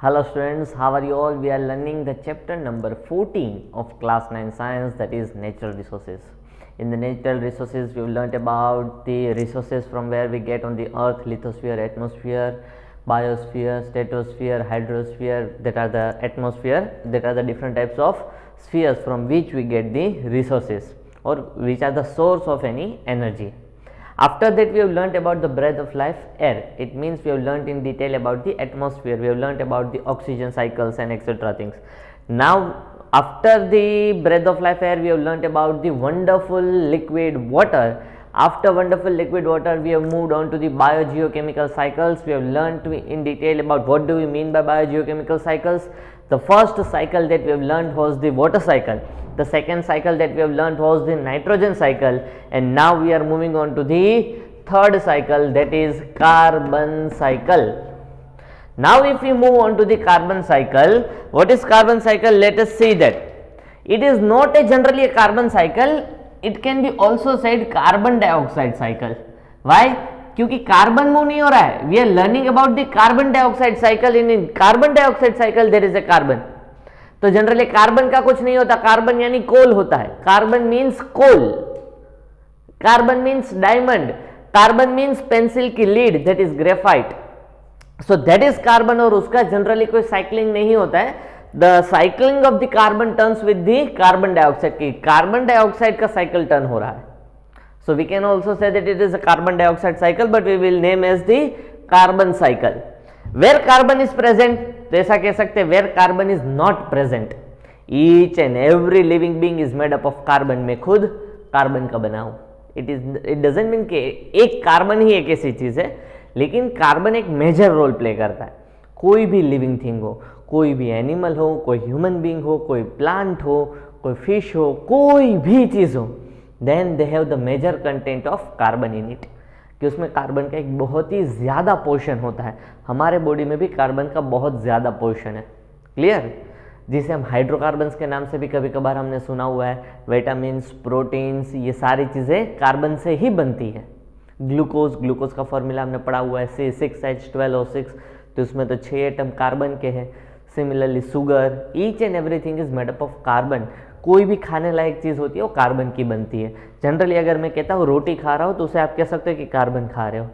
Hello students, how are you all? We are learning the chapter number 14 of class 9 science, that is natural resources. In the natural resources, we have learnt about the resources from where we get on the earth: lithosphere, atmosphere, biosphere, stratosphere, hydrosphere. That are the atmosphere, that are the different types of spheres from which we get the resources or which are the source of any energy. After that, we have learnt about the breath of life, air. It means we have learnt in detail about the atmosphere, we have learnt about the oxygen cycles and etc. things. Now, after the breath of life, air, we have learnt about the wonderful liquid water. After wonderful liquid water, we have moved on to the biogeochemical cycles. We have learnt in detail about what do we mean by biogeochemical cycles. The first cycle that we have learnt was the water cycle. The second cycle that we have learnt was the nitrogen cycle, and now we are moving on to the third cycle, that is carbon cycle. Now if we move on to the carbon cycle, what is carbon cycle? Let us see that. It is not generally a carbon cycle, it can be also said carbon dioxide cycle. Why? क्योंकि carbon move नहीं हो रहा है. We are learning about the carbon dioxide cycle. In carbon dioxide cycle there is a carbon. तो generally carbon का कुछ नहीं होता, कार्बन यानी कोल होता है. Carbon means coal, carbon means diamond, carbon means pencil की lead, that is graphite. So that is carbon, और उसका जनरली कोई साइक्लिंग नहीं होता है. The cycling of the carbon turns with the carbon dioxide की, कार्बन डाइऑक्साइड का cycle turn हो रहा है. So we can also say that it is a carbon dioxide cycle, but we will name as the carbon cycle. Where carbon is present, तो ऐसा कह सकते हैं where carbon is not present. Each and every living being is made up of carbon. मैं खुद carbon का बना हूं. इट डजंट मीन कि एक कार्बन ही एक ऐसी चीज है, लेकिन कार्बन एक मेजर रोल प्ले करता है. कोई भी लिविंग थिंग हो, कोई भी एनिमल हो, कोई ह्यूमन बीइंग हो, कोई प्लांट हो, कोई फिश हो, कोई भी चीज हो, then they have the major content of carbon in it, कि उसमें कार्बन का एक बहुत ही ज़्यादा पोर्शन होता है. हमारे बॉडी में भी कार्बन का बहुत ज़्यादा पोर्शन है. क्लियर? जिसे हम हाइड्रोकार्बन्स के नाम से भी कभी कभार हमने सुना हुआ है. विटामिन्स, प्रोटीन्स, ये सारी चीज़ें कार्बन से ही बनती है. ग्लूकोज, ग्लूकोज का फॉर्मूला हमने पढ़ा हुआ है C6H12O6, तो उसमें तो 6 एटम कार्बन के हैं. Similarly sugar, each and everything is made up of carbon. कोई भी खाने लायक चीज़ होती है वो कार्बन की बनती है. जनरली अगर मैं कहता हूँ रोटी खा रहा हूँ, तो उसे आप कह सकते हो कि कार्बन खा रहे हो,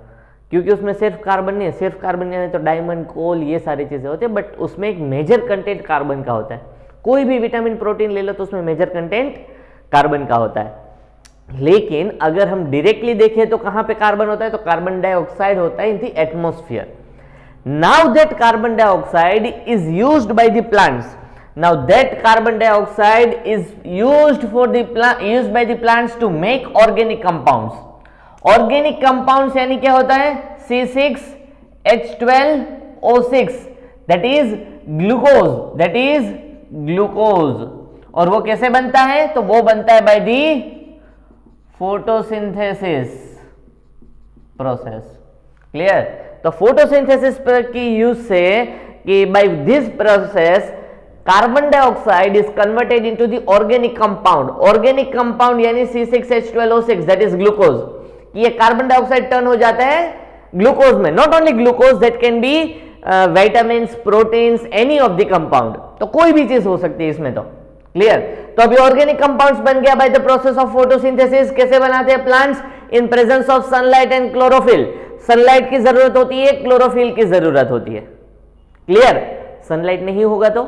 क्योंकि उसमें सिर्फ कार्बन नहीं है. सिर्फ कार्बन नहीं है तो डायमंड, कोल, ये सारी चीज़ें होती है, बट उसमें एक मेजर कंटेंट कार्बन का होता है. कोई भी विटामिन, प्रोटीन ले लो तो उसमें मेजर कंटेंट कार्बन का होता है. लेकिन अगर हम डायरेक्टली देखें तो कहाँ पे कार्बन होता है, तो कार्बन डाइऑक्साइड होता है in the atmosphere. Now that carbon dioxide is used by the plants. Now that carbon dioxide is used by the plants to make organic compounds. Organic compounds यानी क्या होता है? C6H12O6, that is glucose. और वो कैसे बनता है? तो वो बनता है by the photosynthesis process. Clear? तो photosynthesis की यूज से कि by this process carbon dioxide is converted into the organic compound. Organic compound यानी C6H12O6, दैट इज ग्लूकोज. ये कार्बन डाइऑक्साइड टर्न हो जाता है ग्लूकोज में. Not only glucose, that can be vitamins, proteins, any of the compound. तो कोई भी चीज हो सकती है इसमें. तो क्लियर? तो अभी ऑर्गेनिक कंपाउंड्स बन गया by the process of photosynthesis. कैसे बनाते हैं plants? In presence of sunlight and chlorophyll. Sunlight की जरूरत होती है, क्लोरोफिल की जरूरत होती है. क्लियर? सनलाइट नहीं होगा तो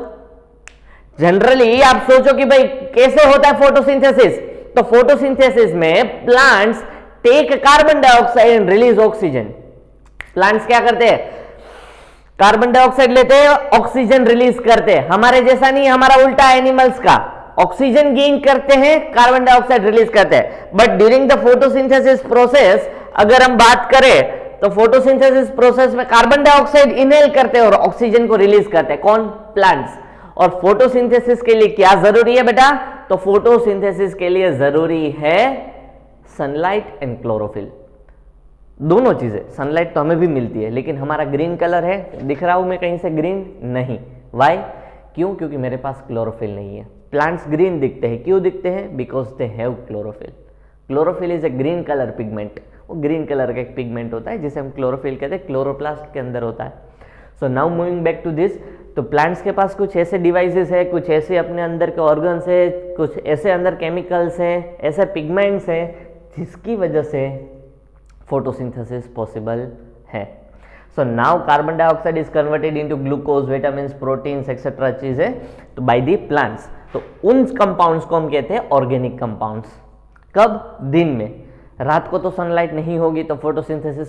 जनरली आप सोचो कि भाई कैसे होता है फोटोसिंथेसिस. तो फोटोसिंथेसिस में plants take carbon dioxide and release oxygen. Plants क्या करते हैं? कार्बन डाइऑक्साइड लेते हैं, ऑक्सीजन रिलीज करते हैं. हमारे जैसा नहीं, हमारा उल्टा है एनिमल्स का. ऑक्सीजन गेन करते हैं, कार्बन डाइऑक्साइड रिलीज करते हैं. But during the photosynthesis process अगर हम बात करें तो फोटोसिंथेसिस प्रोसेस में कार्बन डाइऑक्साइड इनहेल करते हैं और ऑक्सीजन को रिलीज करते हैं. कौन? प्लांट्स. और फोटोसिंथेसिस के लिए क्या जरूरी है बेटा? तो फोटोसिंथेसिस के लिए जरूरी है सनलाइट एंड क्लोरोफिल. दोनों चीजें. सनलाइट तो हमें भी मिलती है, लेकिन हमारा ग्रीन कलर है, दिख रहा हूं मैं कहीं से ग्रीन? नहीं. वाई? क्यों? क्योंकि मेरे पास क्लोरोफिल नहीं है. प्लांट्स ग्रीन दिखते हैं. क्यों दिखते हैं? Because they have chlorophyll. Chlorophyll is a green colour pigment. वो ग्रीन कलर का एक पिगमेंट होता है जिसे हम क्लोरोफिल कहते हैं, क्लोरोप्लास्ट के अंदर होता है. So now moving back to this, तो प्लांट्स के पास कुछ ऐसे डिवाइसेस है, कुछ ऐसे अपने अंदर के ऑर्गन्स है, कुछ ऐसे अंदर केमिकल्स हैं, ऐसे पिगमेंट्स हैं जिसकी वजह से फोटोसिंथेसिस पॉसिबल है। So now carbon dioxide is converted into glucose, vitamins, proteins etcetera चीजें तो बाय दी प्लांट्स। तो उन कंपाउंड्स को हम कहते हैं ऑर्गेनिक कंपाउंड्स। कब? दिन में। रात को तो सनलाइट नहीं होगी तो फोटोसिंथेसिस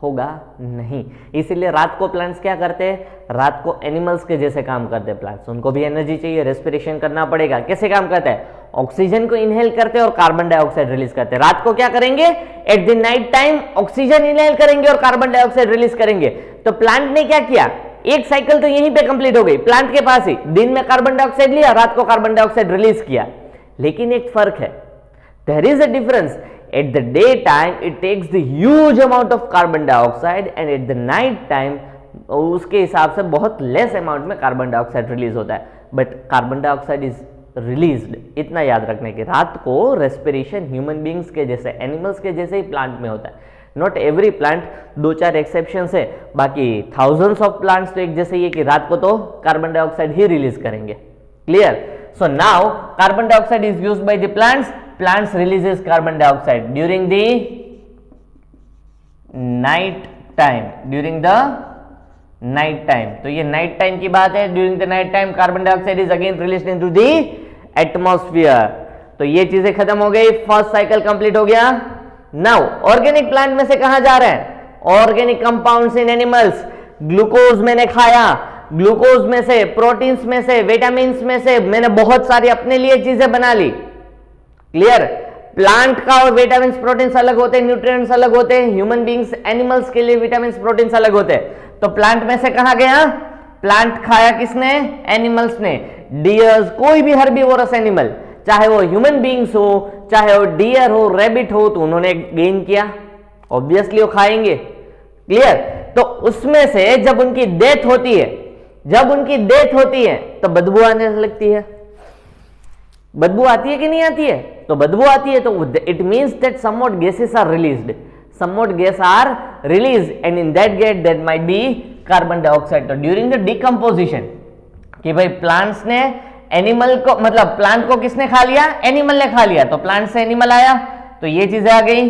होगा नहीं, इसीलिए रात को प्लांट्स क्या करते हैं? रात को एनिमल्स के जैसे काम करते हैं प्लांट्स। उनको भी एनर्जी चाहिए, रेस्पिरेशन करना पड़ेगा। कैसे काम करते हैं? ऑक्सीजन को इनहेल करते हैं और कार्बन डाइऑक्साइड रिलीज करते हैं। रात को क्या करेंगे? At the night time oxygen inhale करेंगे और कार्बन डाइऑक्साइड रिलीज करेंगे। तो प्लांट ने क्या किया? एक साइकिल तो यहीं पे कंप्लीट हो गई प्लांट के पास ही। दिन में कार्बन डाइऑक्साइड लिया, रात को कार्बन डाइऑक्साइड रिलीज किया। लेकिन एक फर्क है, there is a difference. At the daytime it takes the huge amount of carbon dioxide and at the night time उसके हिसाब से बहुत लेस अमाउंट में कार्बन डाइऑक्साइड रिलीज होता है। But carbon dioxide is released, इतना याद रखने की। रात को रेस्पिरेशन ह्यूमन बींग्स के जैसे, एनिमल्स के जैसे ही प्लांट में होता है। नॉट एवरी प्लांट, 2-4 एक्सेप्शंस है, बाकी थाउजेंड्स ऑफ प्लांट्स तो एक जैसे ही है कि रात को तो कार्बन डाइऑक्साइड ही रिलीज करेंगे। Clear? So now carbon dioxide is used by the plants. Plants releases carbon dioxide during the night time. During the night time. तो ये night time की बात है. During the night time carbon dioxide is again released into the atmosphere. तो ये चीजें खत्म हो गई, फर्स्ट साइकिल कंप्लीट हो गया. नाउ ऑर्गेनिक प्लांट में से कहां जा रहे हैं? Organic compounds in animals. Glucose मैंने खाया, ग्लूकोज में से, प्रोटीन्स में से, विटामिन में से मैंने बहुत सारी अपने लिए चीजें बना ली. क्लियर? प्लांट का और विटामिन प्रोटीन्स अलग होते हैं, न्यूट्रिएंट्स अलग होते हैं. ह्यूमन बींग्स, एनिमल्स के लिए विटामिन प्रोटीन्स अलग होते हैं. तो प्लांट में से कहां गया? प्लांट खाया किसने? एनिमल्स ने. डियर्स, कोई भी हर्बीवोरस एनिमल, चाहे वो ह्यूमन बींग्स हो, चाहे वो डियर हो, रैबिट हो, तो उन्होंने गेन किया, ऑब्वियसली वो खाएंगे. क्लियर? तो उसमें से जब उनकी डेथ होती है, तो बदबू आने लगती है. बदबू आती है कि नहीं आती है? तो बदबू आती है, तो it means that somewhat gases are released, somewhat gas are release and in that gas that might be carbon dioxide. तो ड्यूरिंग द डिकम्पोजिशन, कि भाई प्लांट्स ने एनिमल को, मतलब प्लांट को किसने खा लिया? एनिमल ने खा लिया. तो प्लांट से एनिमल आया, तो ये चीजें आ गई.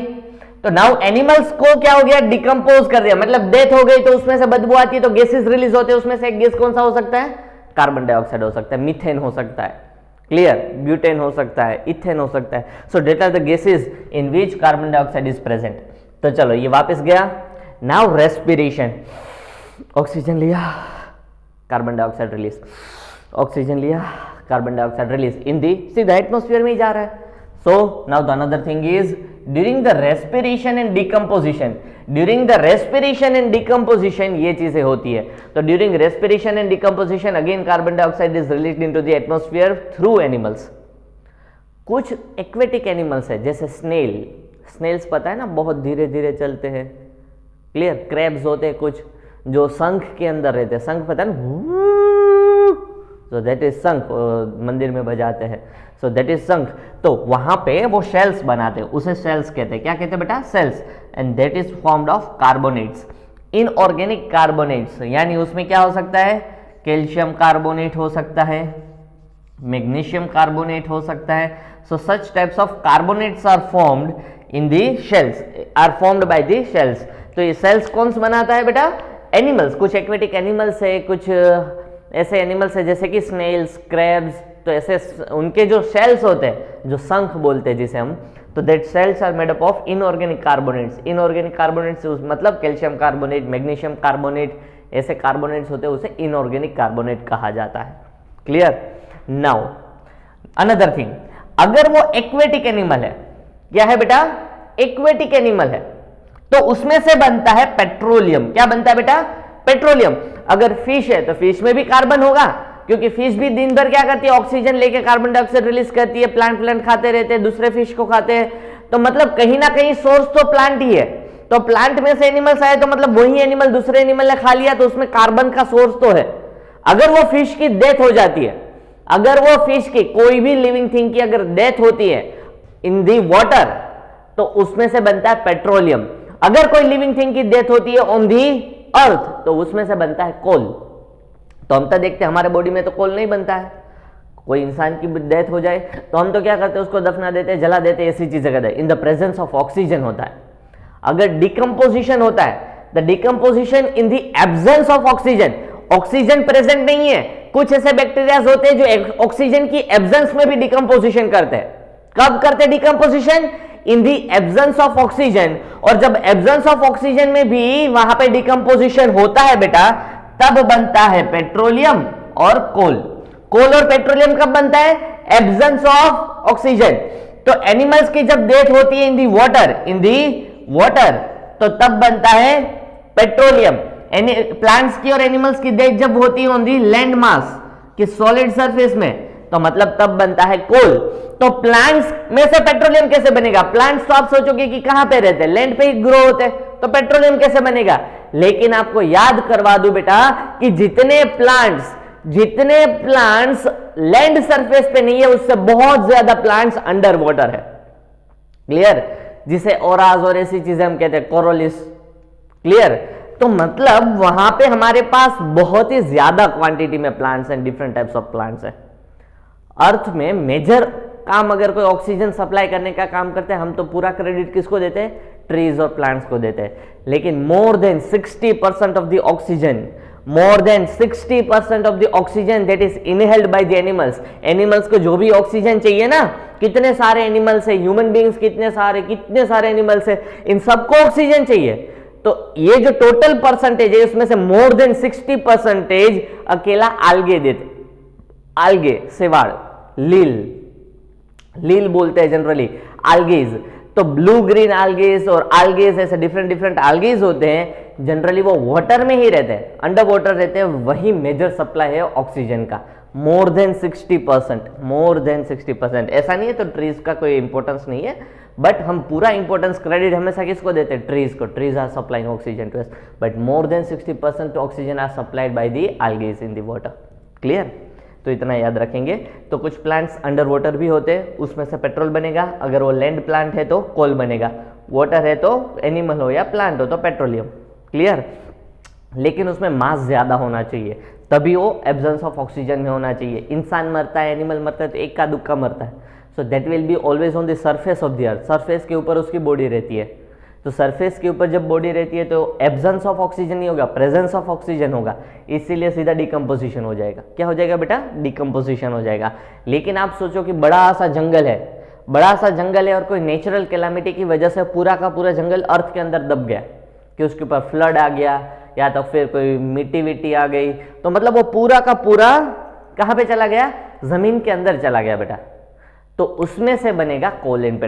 तो नाउ एनिमल्स को क्या हो गया? डिकम्पोज कर दिया, मतलब डेथ हो गई, तो उसमें से बदबू आती है, तो गैसेस रिलीज होते हैं. उसमें से एक गैस कौन सा हो सकता है? कार्बन डाइऑक्साइड हो सकता है, मीथेन हो सकता है. क्लियर? ब्यूटेन हो सकता है, इथेन हो सकता है. So that are the gases in which carbon dioxide is present. तो चलो ये वापस गया. Now respiration. ऑक्सीजन लिया, कार्बन डाइऑक्साइड रिलीज, ऑक्सीजन लिया, carbon dioxide release, in the सीधा एटमोस्फेयर में ही जा रहा है. So now the another thing is during the respiration and decomposition, ये चीजें होती है. तो during respiration and decomposition again carbon dioxide is released into the atmosphere through animals. कुछ aquatic animals है जैसे snails पता है ना, बहुत धीरे धीरे चलते हैं. क्लियर? crabs होते हैं कुछ जो शंख के अंदर रहते हैं. शंख पता है ना, so that is शंख, मंदिर में बजाते हैं. So that is शंख. तो वहां पे वो शेल्स बनाते हैं, उसे शेल्स कहते हैं. क्या कहते हैं बेटा? Shells. And that is formed of carbonates, inorganic carbonates. यानी उसमें क्या हो सकता है? कैल्शियम कार्बोनेट हो सकता है, मैग्नीशियम कार्बोनेट हो सकता है. So such types of carbonates are formed in the shells, are formed by the shells. तो ये सेल्स कौन सा बनाता है बेटा? एनिमल्स. कुछ एक्वेटिक एनिमल्स है, कुछ ऐसे एनिमल्स है जैसे कि स्नेल्स, क्रैब्स. तो ऐसे उनके जो शेल्स होते हैं, जो शंख बोलते हैं जिसे हम, तो that shells are made up of inorganic carbonates. Inorganic carbonates मतलब कैल्शियम कार्बोनेट, मैग्नीशियम कार्बोनेट, ऐसे कार्बोनेट्स होते हैं, उसे इनऑर्गेनिक कार्बोनेट कहा जाता है. क्लियर? नाउ अनदर थिंग, अगर वो एक्वेटिक एनिमल है, क्या है बेटा? एक्वेटिक एनिमल है, तो उसमें से बनता है पेट्रोलियम. क्या बनता है बेटा? पेट्रोलियम. अगर फिश है तो फिश में भी कार्बन होगा, क्योंकि फिश भी दिन भर क्या करती है? ऑक्सीजन लेके कार्बन डाइऑक्साइड रिलीज करती है. प्लांट खाते रहते हैं, दूसरे फिश को खाते हैं. तो मतलब कहीं ना कहीं सोर्स तो प्लांट ही है. तो प्लांट में से एनिमल्स आए तो मतलब वही एनिमल दूसरे एनिमल ने खा लिया, तो उसमें कार्बन का सोर्स तो है. अगर वो फिश की डेथ हो जाती है, अगर वो फिश की, कोई भी लिविंग थिंग की अगर डेथ होती है इन दी वाटर, तो उसमें से बनता है पेट्रोलियम. अगर कोई लिविंग थिंग की डेथ होती है ऑन दी अर्थ, तो उसमें से बनता है कोल. तो तो हम तो देखते हैं हमारे बॉडी में तो कोल नहीं बनता है, कोई इंसान की डेथ हो जाए तो हम तो क्या करते हैं, उसको दफना देते हैं, जला देते हैं, ऐसी चीजें करते हैं। In the presence of oxygen होता है। अगर डिकम्पोजिशन होता है, the decomposition in the absence of oxygen, oxygen present नहीं है, कुछ ऐसे बैक्टीरिया होते हैं जो ऑक्सीजन की एब्सेंस में भी डिकम्पोजिशन करते हैं। कब करते हैं decomposition? In the absence of oxygen. और जब एब्सेंस ऑफ ऑक्सीजन में भी वहां पे डिकम्पोजिशन होता है बेटा, तब बनता है पेट्रोलियम और कोल। कोल और पेट्रोलियम कब बनता है? Absence of oxygen. तो एनिमल्स की जब डेथ होती है इन दी वाटर, तो तब बनता है पेट्रोलियम। प्लांट्स की और एनिमल्स की डेथ जब होती है ऑन दी लैंड मास की सॉलिड सरफेस में, तो मतलब तब बनता है कोल। तो प्लांट्स में से पेट्रोलियम कैसे बनेगा? प्लांट्स तो आप सोचोगे कि कहां पे रहते हैं, लैंड पे ही ग्रो होते हैं, तो पेट्रोलियम कैसे बनेगा? लेकिन आपको याद करवा दूं बेटा कि जितने प्लांट्स लैंड सरफेस पे नहीं है, उससे बहुत ज्यादा प्लांट्स अंडर वाटर है। क्लियर? जिसे ओराज और ऐसी चीजें हम कहते हैं, कोरोलिस। क्लियर? तो मतलब वहां पे हमारे पास बहुत ही ज्यादा क्वांटिटी में plants and different types of plants है। अर्थ में मेजर काम अगर कोई ऑक्सीजन सप्लाई करने का काम करते हैं, हम तो पूरा क्रेडिट किसको देते हैं? ट्रीज और प्लांट्स को देते हैं। लेकिन मोर than 60% of the oxygen, more than 60% of the oxygen that is inhaled by the animals को जो भी ऑक्सीजन चाहिए ना, कितने सारे एनिमल्स है, ह्यूमन बींग्स कितने सारे एनिमल्स है, इन सबको ऑक्सीजन चाहिए। तो ये जो टोटल परसेंटेज है उसमें से मोर देन 60% अकेला आल्गे देते, आल्गे, सेवाड़, लील बोलते हैं जनरली, आल्गेज। तो ब्लू ग्रीन आल्गेज और आल्गेज ऐसे डिफरेंट आल्गेज होते हैं, जनरली वो वाटर में ही रहते हैं, अंडर वाटर रहते हैं, वही मेजर सप्लाई है ऑक्सीजन का। मोर देन 60%। ऐसा नहीं है तो ट्रीज का कोई इंपॉर्टेंस नहीं है, बट हम पूरा इंपॉर्टेंस क्रेडिट हमेशा किसको देते हैं? ट्रीज को। Trees are supplying oxygen to us, but more than 60% oxygen are supplied by the algae in the water. Clear? तो इतना याद रखेंगे। तो कुछ प्लांट्स अंडर वाटर भी होते हैं, उसमें से पेट्रोल बनेगा। अगर वो लैंड प्लांट है तो कोल बनेगा, वाटर है तो एनिमल हो या प्लांट हो तो पेट्रोलियम। क्लियर? लेकिन उसमें मास ज्यादा होना चाहिए, तभी वो एब्सेंस ऑफ ऑक्सीजन में होना चाहिए। इंसान मरता है, एनिमल मरता है तो एक का दुक्का मरता है, so that will be always on the surface of the earth. Surface के ऊपर उसकी बॉडी रहती है, तो सरफेस के ऊपर जब बॉडी रहती है तो एब्सेंस ऑफ ऑक्सीजन नहीं होगा, प्रेजेंस ऑफ ऑक्सीजन होगा, इसीलिए सीधा डिकम्पोजिशन हो जाएगा। क्या हो जाएगा बेटा? डिकम्पोजिशन हो जाएगा। लेकिन आप सोचो कि बड़ा सा जंगल है और कोई नेचुरल कैलामिटी की वजह से पूरा का पूरा जंगल अर्थ के अंदर दब गया, कि उसके ऊपर फ्लड आ गया या तो फिर कोई मिट्टी विट्टी आ गई, तो मतलब वो पूरा का पूरा कहां पे चला गया? जमीन के अंदर चला गया बेटा। तो उसमें से बनेगा कोल एंड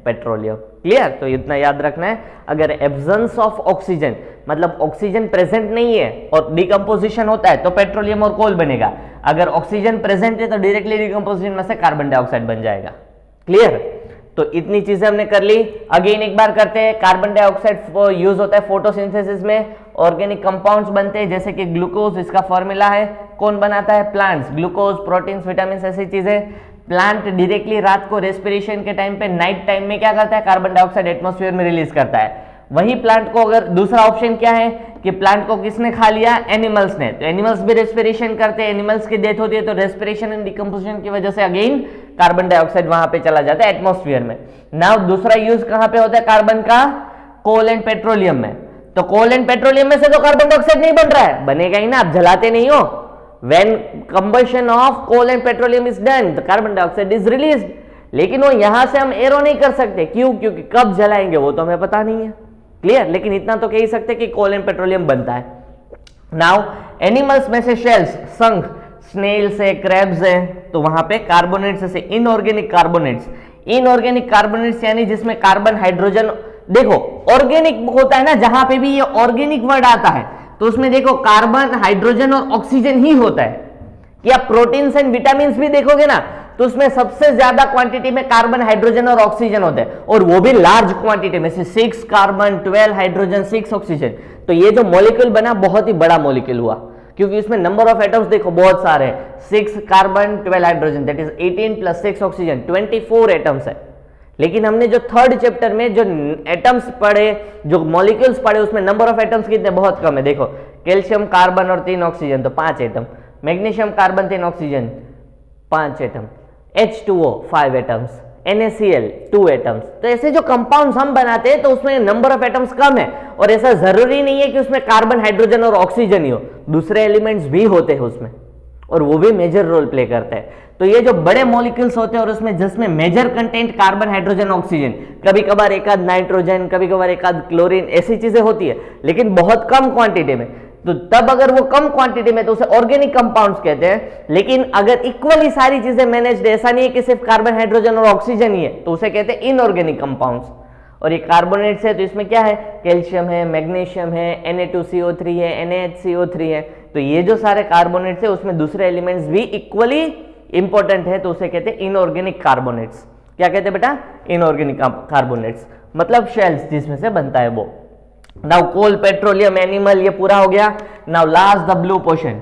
पेट्रोलियम, क्लियर? तो इतना याद रखना है। अगर एब्सेंस ऑफ ऑक्सीजन मतलब ऑक्सीजन प्रेजेंट नहीं है और डिकम्पोजिशन होता है तो पेट्रोलियम और कोल बनेगा। अगर ऑक्सीजन प्रेजेंट है तो डायरेक्टली डिकम्पोजिशन में से कार्बन डाइऑक्साइड बन जाएगा। क्लियर? तो इतनी चीजें हमने कर ली। अगेन एक बार करते हैं। कार्बन डाइऑक्साइड यूज होता है फोटोसिंथेसिस में, ऑर्गेनिक कंपाउंड्स बनते हैं जैसे कि ग्लूकोज, इसका फॉर्मूला है। कौन बनाता है? प्लांट्स। ग्लूकोज, प्रोटीन्स, विटामिन, ऐसी चीजें। प्लांट डायरेक्टली रात को रेस्पिरेशन के टाइम पे, नाइट टाइम में क्या करता है? कार्बन डाइऑक्साइड एटमॉस्फेयर में रिलीज करता है। वही प्लांट को अगर दूसरा ऑप्शन क्या है कि प्लांट को किसने खा लिया? एनिमल्स ने, तो एनिमल्स भी रेस्पिरेशन करते हैं, एनिमल्स की डेथ होती है तो रेस्पिरेशन एंड डिकम्पोजिशन की वजह से अगेन कार्बन डाइऑक्साइड वहां पे चला जाता है एटमॉस्फेयर में। नाउ दूसरा यूज कहां पे होता है कार्बन का? कोल एंड पेट्रोलियम में। तो कोल एंड पेट्रोलियम में से तो कार्बन डाइऑक्साइड नहीं बन रहा है, बनेगा ही ना, आप जलाते नहीं हो। When combustion of coal and petroleum is done, the carbon dioxide is released. लेकिन वो यहां से हम एरो नहीं कर सकते, क्यों? क्योंकि कब जलाएंगे वो तो हमें पता नहीं है। क्लियर? लेकिन इतना तो कह ही सकते कि कोल एंड पेट्रोलियम बनता है। नाउ एनिमल्स में से शेल्स, शंख, स्नेल्स है, क्रैब्स है, तो वहां पे कार्बोनेट्स से इनऑर्गेनिक कार्बोनेट्स यानी जिसमें कार्बन, हाइड्रोजन। देखो ऑर्गेनिक होता है ना, जहां पे भी ये ऑर्गेनिक वर्ड आता है तो उसमें देखो कार्बन, हाइड्रोजन और ऑक्सीजन ही होता है। या प्रोटीन्स एंड विटामिन्स भी देखोगे ना तो उसमें सबसे ज्यादा क्वांटिटी में कार्बन, हाइड्रोजन और ऑक्सीजन होते हैं, और वो भी लार्ज क्वांटिटी में से 6 कार्बन, 12 हाइड्रोजन, 6 ऑक्सीजन। तो ये जो मॉलिक्यूल बना बहुत ही बड़ा मॉलिक्यूल हुआ, क्योंकि इसमें नंबर ऑफ एटम्स देखो बहुत सारे हैं। 6 carbon, 12 hydrogen, that is 18 plus 6 oxygen, 24 atoms है। लेकिन हमने जो थर्ड चैप्टर में जो एटम्स पढ़े, जो मॉलिक्यूल्स पढ़े, उसमें नंबर ऑफ एटम्स कितने? बहुत कम है। देखो कैल्शियम कार्बन और 3 ऑक्सीजन तो 5 atom, magnesium carbon 3 oxygen 5 atom, H2O 5 atoms, NaCl 2 atoms. तो ऐसे जो कंपाउंड्स हम बनाते हैं तो उसमें नंबर ऑफ एटम्स कम है, और ऐसा जरूरी नहीं है कि उसमें कार्बन, हाइड्रोजन और ऑक्सीजन ही हो, दूसरे एलिमेंट्स भी होते हैं उसमें, और वो भी मेजर रोल प्ले करते हैं। तो ये जो बड़े मॉलिक्यूल्स होते हैं और उसमें जिसमें major content carbon, hydrogen, oxygen, कभी कभार एक आध नाइट्रोजन, कभी कभार एक आध क्लोरीन, ऐसी चीजें होती है, लेकिन बहुत कम क्वांटिटी में। तो तब अगर वो कम क्वांटिटी में तो उसे ऑर्गेनिक कंपाउंड्स कहते हैं। लेकिन अगर इक्वली सारी चीजें मैनेज्ड, ऐसा नहीं है कि सिर्फ कार्बन, हाइड्रोजन और ऑक्सीजन ही है, तो उसे कहते हैं इनऑर्गेनिक कंपाउंड्स। और ये कार्बोनेट्स है तो इसमें क्या है, कैल्शियम है, मैग्नीशियम है, Na2CO3 है, NaHCO3 है। तो ये जो सारे कार्बोनेट्स है उसमें दूसरे एलिमेंट्स भी इक्वली इंपॉर्टेंट है, तो उसे कहते हैं इनऑर्गेनिक कार्बोनेट्स। क्या कहते हैं बेटा, इनऑर्गेनिक कार्बोनेट्स, मतलब शेल्स जिसमें से बनता है वो। नाउ कोल, पेट्रोलियम, एनिमल, ये पूरा हो गया। Now last the blue portion,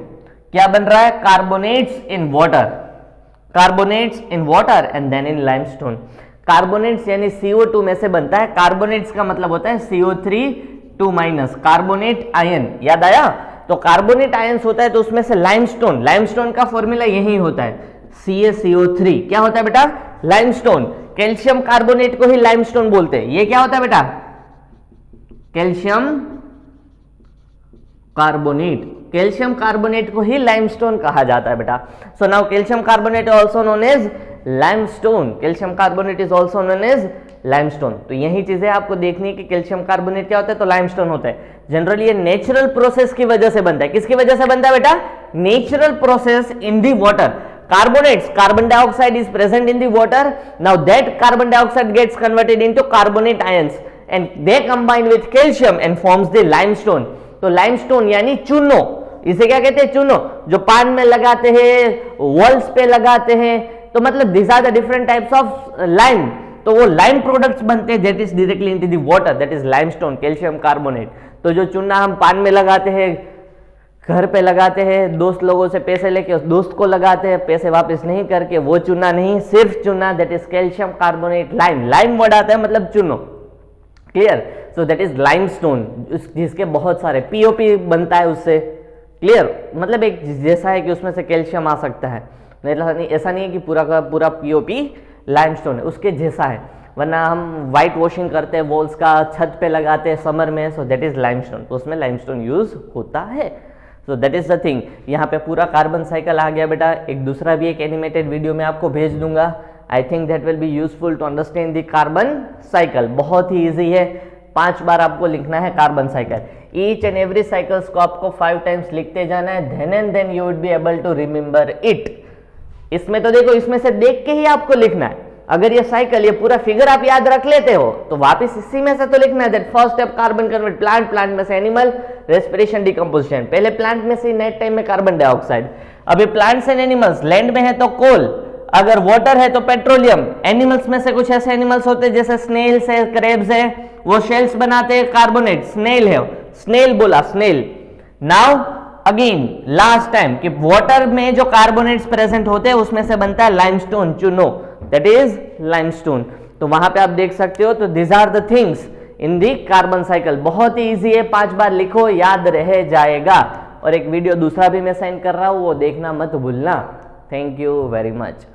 क्या बन रहा है, carbonates in water, carbonates in water and then in limestone. Carbonates यानी CO2 में से बनता है। कार्बोनेट्स का मतलब होता है CO3 कार्बोनेट आयन, याद आया। तो कार्बोनेट आयंस होता है तो उसमें से लाइमस्टोन, लाइमस्टोन का फॉर्मूला यही होता है CaCO3। क्या होता है बेटा, लाइमस्टोन। कैल्शियम कार्बोनेट को ही लाइमस्टोन बोलते हैं। ये क्या होता है बेटा, कैल्शियम कार्बोनेट, कैल्शियम कार्बोनेट को ही लाइमस्टोन कहा जाता है बेटा। So now calcium carbonate also known as limestone, calcium carbonate is also known as limestone. तो यही चीजें आपको देखनी है कि कैल्शियम कार्बोनेट क्या होता है, तो लाइमस्टोन होता है। जनरली ये नेचुरल प्रोसेस की वजह से बनता है। किसकी वजह से बनता है बेटा, natural process in the water. Carbonates, carbon dioxide is present in the water. Now that carbon dioxide gets converted into carbonate ions and they combine with calcium and forms the limestone. तो limestone यानी चूनो, इसे क्या कहते हैं, चूनो, जो पान में लगाते हैं, वॉल्स पे लगाते हैं। तो मतलब these are the different types of lime. तो वो लाइम प्रोडक्ट्स बनते हैं that is directly into the water, that is limestone, calcium carbonate. तो जो चूना हम पान में लगाते हैं, घर पे लगाते हैं, दोस्त लोगों से पैसे लेके उस दोस्त को लगाते हैं, पैसे वापस नहीं करके, वो चूना नहीं, सिर्फ चूना, that is calcium carbonate, lime, lime word आता है मतलब चूनो। Clear, so that is limestone, जिसके बहुत सारे पीओपी बनता है उससे। क्लियर, मतलब एक जैसा है कि उसमें से कैल्शियम आ सकता है, ऐसा नहीं है कि पूरा का पूरा पीओपी लाइमस्टोन है, उसके जैसा है। वरना हम व्हाइट वॉशिंग करते हैं वॉल्स का, छत पे लगाते हैं समर में, सो दैट इज लाइमस्टोन, तो उसमें लाइमस्टोन यूज होता है। सो दैट इज द थिंग। यहाँ पे पूरा कार्बन साइकिल आ गया बेटा। एक दूसरा भी एक एनिमेटेड वीडियो में आपको भेज दूंगा। I think that will be useful to understand the carbon cycle. बहुत ही इजी है, 5 बार आपको लिखना है carbon cycle. Each and every cycles को आपको 5 टाइम्स लिखते जाना है, then and then you would be able to remember it. इसमें तो देखो, इसमें से देख के ही आपको लिखना है। अगर ये साइकिल, ये पूरा फिगर आप याद रख लेते हो तो वापस इसी में से तो लिखना है। That first step carbon convert plant, plant में से एनिमल, रेस्पिरेशन, डिकम्पोजिशन। पहले प्लांट में से नाइट टाइम में कार्बन डाइऑक्साइड, अभी प्लांट्स एंड एनिमल्स, लैंड में है तो कोल, अगर वाटर है तो पेट्रोलियम। एनिमल्स में से कुछ ऐसे एनिमल्स होते हैं जैसे स्नेल्स है, क्रेब्स है, वो शेल्स बनाते हैं कार्बोनेट। स्नेल है, स्नेल बोला, snail. Now again last time कि वाटर में जो कार्बोनेट्स प्रेजेंट होते हैं उसमें से बनता है लाइमस्टोन, चूनो, दैट इज लाइमस्टोन। तो वहां पे आप देख सकते हो। तो this are the things in the carbon cycle. बहुत ही इजी है, 5 बार लिखो, याद रह जाएगा। और एक वीडियो दूसरा भी मैं सेंड कर रहा हूं, वो देखना मत भूलना। Thank you very much.